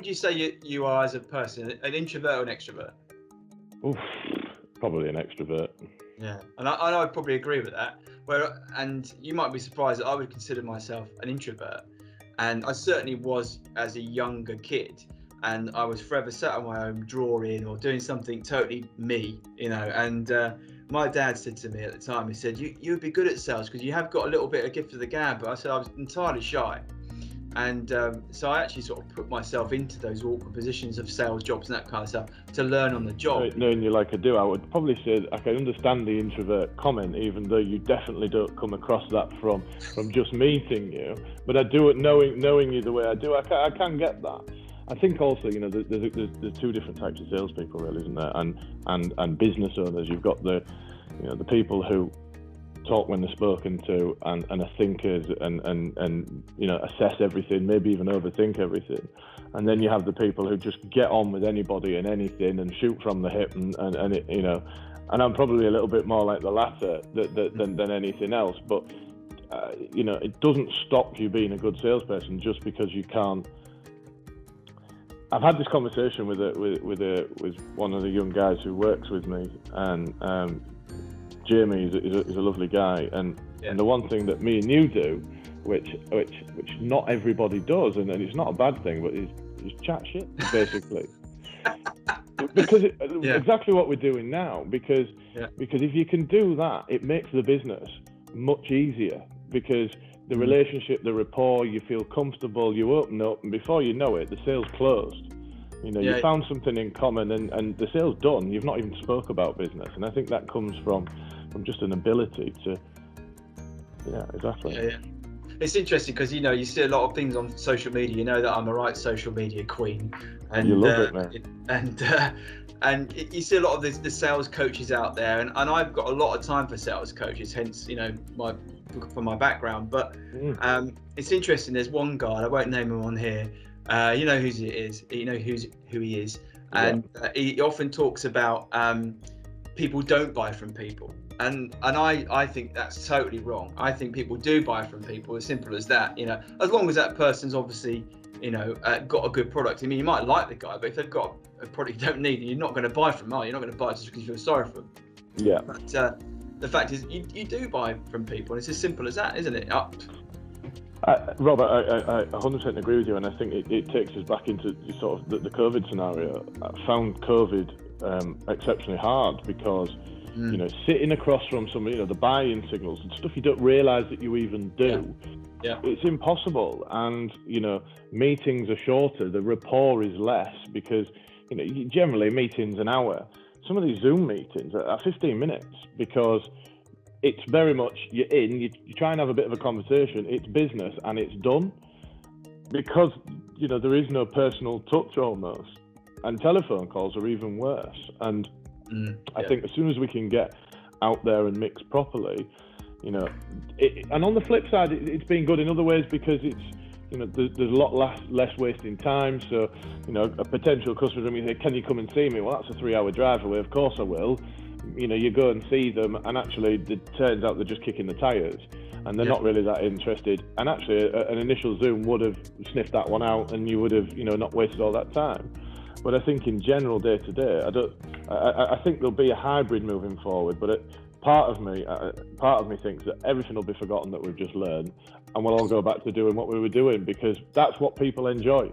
would you say you are as a person? An introvert or an extrovert? Oof, probably an extrovert. Yeah, and I probably agree with that. And you might be surprised that I would consider myself an introvert, and I certainly was as a younger kid. And I was forever sat on my home drawing or doing something totally me, And my dad said to me at the time, he said, "You would be good at sales because you have got a little bit of gift of the gab." But I said I was entirely shy. And so I actually sort of put myself into those awkward positions of sales jobs and that kind of stuff to learn on the job. Knowing you like I do, I would probably say I can understand the introvert comment, even though you definitely don't come across that from just meeting you. But I do, knowing you the way I do, I can get that. I think also, there's two different types of salespeople, really, isn't there? And business owners. You've got the people who talk when they're spoken to and are thinkers and assess everything, maybe even overthink everything. And then you have the people who just get on with anybody and anything and shoot from the hip and I'm probably a little bit more like the latter than anything else. But it doesn't stop you being a good salesperson just because you can't. I've had this conversation with one of the young guys who works with me, and Jamie is a lovely guy, and the one thing that me and you do, which not everybody does, and it's not a bad thing, but is chat shit, basically. Because exactly what we're doing now, because if you can do that, it makes the business much easier, because the relationship, the rapport, you feel comfortable, you open up, and before you know it, the sale's closed. You found something in common, and the sale's done. You've not even spoke about business, and I think that comes from just an ability to. Yeah, exactly. Yeah. It's interesting because you see a lot of things on social media. You know that I'm a right social media queen, and you love it, man. And you see a lot of the sales coaches out there, and I've got a lot of time for sales coaches. Hence, from my background. But it's interesting. There's one guy, I won't name him on here. You know who he is. You know who he is, and he often talks about people don't buy from people, and I think that's totally wrong. I think people do buy from people. As simple as that. As long as that person's obviously got a good product. I mean, you might like the guy, but if they've got a product you don't need, you're not going to buy from them. You're not going to buy just because you feel sorry for them. Yeah. But the fact is, you do buy from people, and it's as simple as that, isn't it? Rob, I 100% agree with you, and I think it takes us back into sort of the COVID scenario. I found COVID exceptionally hard because, sitting across from some, the buy-in signals and stuff you don't realise that you even do. Yeah. It's impossible, and meetings are shorter. The rapport is less because generally meetings an hour. Some of these Zoom meetings are 15 minutes because it's very much you try and have a bit of a conversation. It's business and it's done because there is no personal touch almost, and telephone calls are even worse. And I think as soon as we can get out there and mix properly. And on the flip side, it's been good in other ways because it's, there's a lot less wasting time. So, a potential customer may say, "Can you come and see me?" Well, that's a 3-hour drive away. Of course I will. You go and see them, and actually, it turns out they're just kicking the tires, and they're not really that interested. And actually, an initial Zoom would have sniffed that one out, and you would have, not wasted all that time. But I think in general, day to day, I think there'll be a hybrid moving forward, but part of me thinks that everything will be forgotten that we've just learned, and we'll all go back to doing what we were doing because that's what people enjoy.